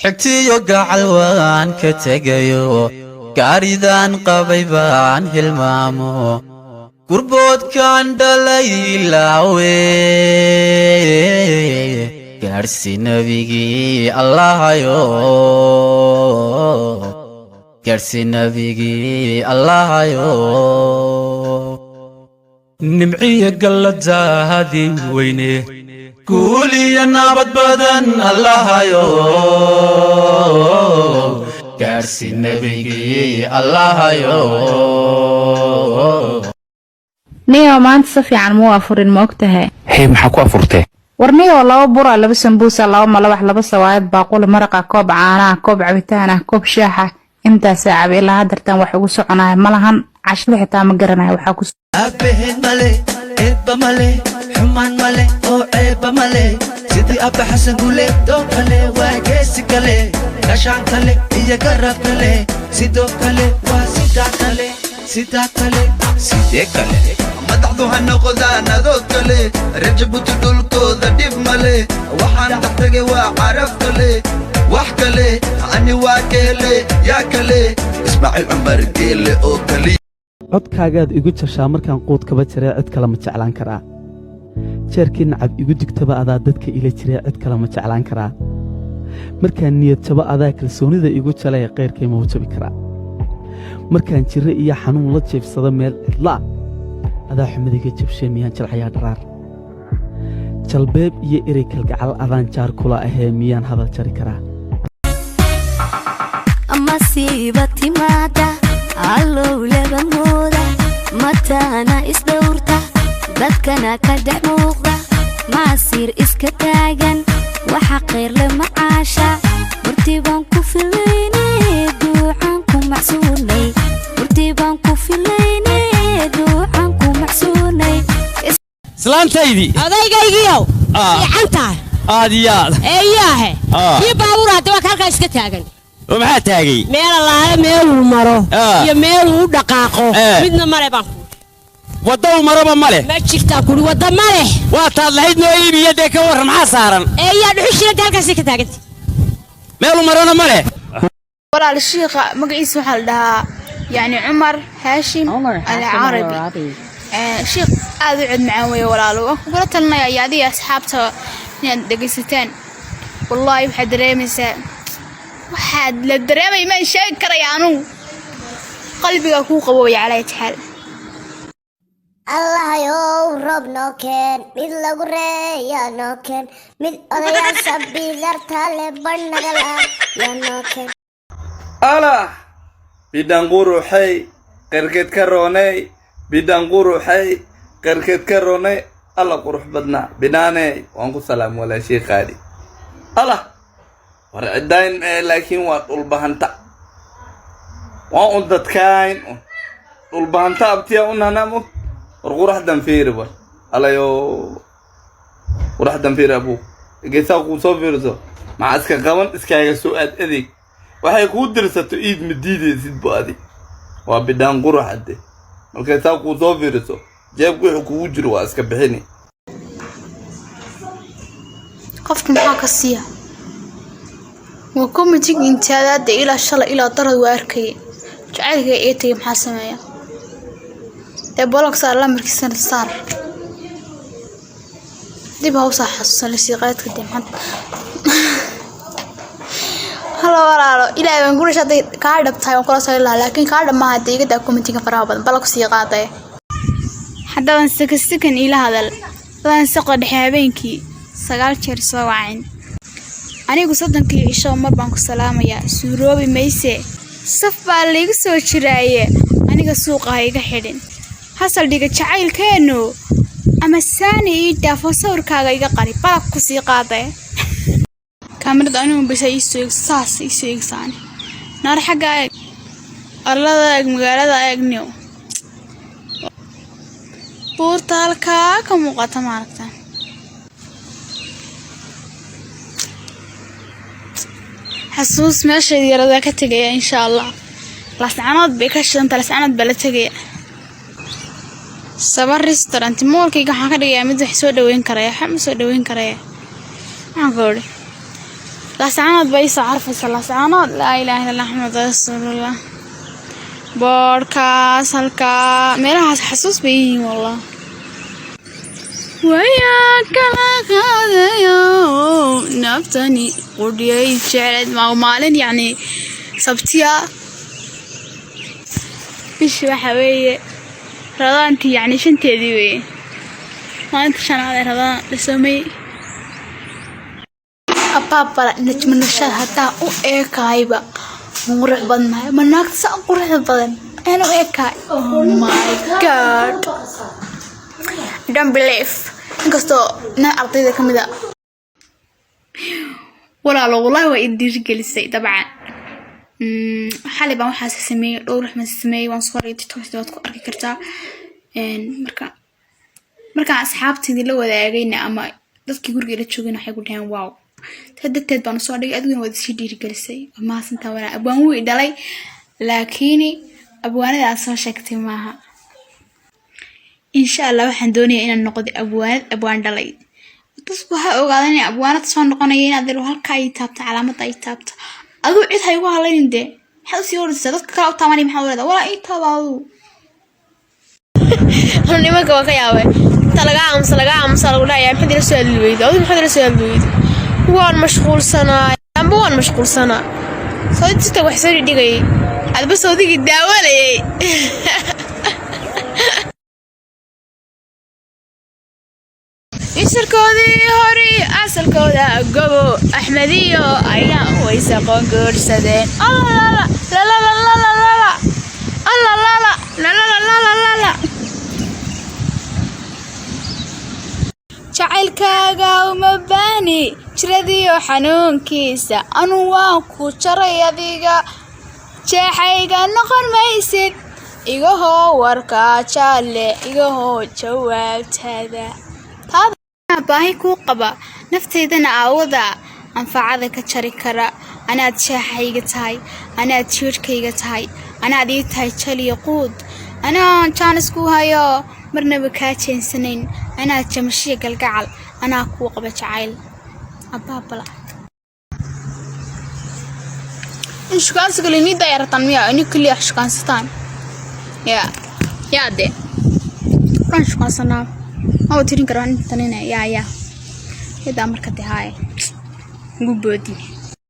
حكتيو قعلوان كتغيو قاردان قبيبان هلمامو قربوت كان دليلاوي قارسي نبيجي الله يو قارسي نبيجي الله يو نمعي قلت زاهدي ويني قولي يا نابت بدن الله يو قارسي نبيجي الله يو نيو maanta si fiican muu afurin ma ogtahay maxaa ku afurtay warniyo laba bura laba sambuusa laba malawax laba sawaayad baaqul maraqa koob caana koob cabitaan ah koob shaaxa intaas cabi ilaa hadartan wax ugu soconaay malahan cashada xitaa ma garanayo waxa ku abahin male eba male xumaan male oo eba male sidii abba xasan gule doo kale waa geesi kale gashaan kale iyo garab kale sidoo kale waa sidaa kale sidee kale madaxdu ha noqdaan adoo kale rajabuti dhulkooda dhib male waxaan dhaxtagay waa caraf kale wax kale ani waa keele yaa kale ismaaciil cumar geele oo kale codkaagaad igu jashaa markaan quud kaba jiray cid kale ma jeclaan karaa jeerkii nacab igu digtaba adaa dadka ila jiray cid kale ma jeclaan karaa markaan niyad jaba adaa kalsoonida igu jalay qeyrkay ma wajabi karaa markaan jiro iyo xanuun la jeefsado meel cidla adaa xumadiga jabshay miyaan jalcayaa dharaar jalbeeb iyo erey kalgacal adaan jaar kula ahee miyaan hadal jari karaa masiiba timaada allow laba mooda mataana isdhowrta dadkana ka dhex muuqda maasiir iska taagan waxa khayr le macaasha murtibaan ku filayne duucaan ku macsuunay murtibaan ku filayne duucaan ku macsuunay islaantaydi adaygaygii fiicantaa aadiyaad eeyaahe iyo baabuuraad waa halka iska taagan maxaa taagay meel allaale meeluu maro iyo meeluu u dhaqaaqo midna male baan wadda maraba male ma jirtaa kuli wadda male waa taad lahayd noo iibiya dee ka warran maxaa saaran eeyaa dhuxushilada halkaas ka taaganta meeluu marona male walaal shiiqa magaciisa waxaa la dhahaa yani cumar haashim alcarabi shiiq aad u cid macaan weeye walaalo waan kugula talinaya iyo adiga asxaabta inaad dhegaysataan wallaahi waxaad dareemaysaa waxaad la dareemay ma sheegi karaya anugu qalbiga kuu qaboobaya calaa taxaal الله يو رب نوكن مid lagu reeya nooken mid odayaasha bidarta le barnagala ya nooken ala bidanquruxay qarkeed ka roonay bidanquruxay qarkeed ka roonay alla qurux badna binaanay waan ku salaam wala sheekhaadi ala war cidayn laakiin waa dhulbahanta waan u dadkayn dhulbahanta abtiya u nanamo وروح دنفير بس الله يو وروح دنفير أبوه جيسا قوسو فيرزو مع أسكا قوان إسكا يسوءات أذيك وحي قود درسة تؤيد مديدة يسيد بوادي وابدان قروح عدي وكيسا قوسو فيرزو جايب قوي حكو وجروا أسكا بحيني قفك محاك السيا وكم تيجي انتهادات إلى الشلة إلى طرد واركي جعلك إيتي محاسمية بولك صار لامر كسر صار دي بهو صح السيقات قدام حد هلا ولا إلى بنقول شاطي كارد بتاعي وكل صار الله لكن كارد ما هدي قد أكون متيجي فرابط بولك سيقاته حتى نسكن إلى هذا لا نسقط حبينكي سجال شرس وعين أنا قصدنا كي إيشوا مر بانك السلام يا سروبي ميسي صف بالك سو شراية أنا قسوق هاي كحدين حصل ديك شعيل كانوا أما الثاني يدافع صور كذا يقاري بالك كسيقاته كاميرا أنا بس يسوق ساس يسوق ثاني نار حاجة الله ذاك مقالة ذاك نيو بورتال كم وقت ماركتان حسوس ماشي يرى ذاك تجي إن شاء الله لسعنات بكش أنت لسعنات بلتجي صبر ريستورانت مول كي حاجة يا مدح سودا وين كرايا حم سودا وين كرايا عقولي لا سعانات بيسا عارفة لا سعانات لا إله إلا الله محمد رسول الله بوركاس هلكا ميرها حسوس بيه والله وياك هذا يوم نفتني قدي جعلت مالين يعني سبتيا إيش وحوي رضانتي يعني شنتي ذي ما أنت شان هذا رضان لسمي أبابا نجم النشاط حتى إيكايبا مغرق بدنا مناك سأقرح بدن أنا إيكاي oh my god I don't believe inkastoo na ardayda kamid ah والله وإدير جلسي طبعا حالي بقى waxaa sameeyay dhowr wax ma sameeyay waan soo reeyay TikTok ku arki kartaa marka asxaabtayda la wadaagayna ama dadkii guriga la joogayna waxay ku dhahan wow tadteed baan soo dhigay adiguna wada si dhiiri gelisay ma santa wana abaan wuu dhalay laakiin abwaanada aan soo sheegtay maaha insha Allah waxaan doonayaa inaan noqdo abwaan dhalay dadku waxa ogaadeen abwaanada soo noqonaya inaad halka ay taabto calaamad ay taabto aduu cid hay ugu haleyn de waxa si horeysa dadka kala u taamani maxaa wada wala ay taabado nimanka waa ka yaabay talaga amsa lagu dhayaa maxay la soo alweydo aduu maxay la soo alweydo waan mashquulsanaa soo inta wax soo dhigay adba soo digi daawalayay isirkoodii hore asalkooda gobo axmediyo ayaa waysa qoongoorsadeen jacaylkaaga uma baani jiradiyo xanuunkiisa anu waan ku jaray adiga jeexayga noqon maysid igahoo warka jaalle igahoo jawaabtaada baahi kuu qaba nafteedana aawada anfacada ka jari kara anaad jeexayga tahay anaad jiirkayga tahay anaad ii tahay jaliyo quud anaa jaanis ku hayo marnaba kaa jeensanayn anaad jamashiya galgacal anaa kuu qaba jacayl abaabala in shukaansiga linida yaratan miya ini kaliya shukaansataan yaa de waan shukaansanaa ما وترين كران تنين يا هذا مركز هاي قبودي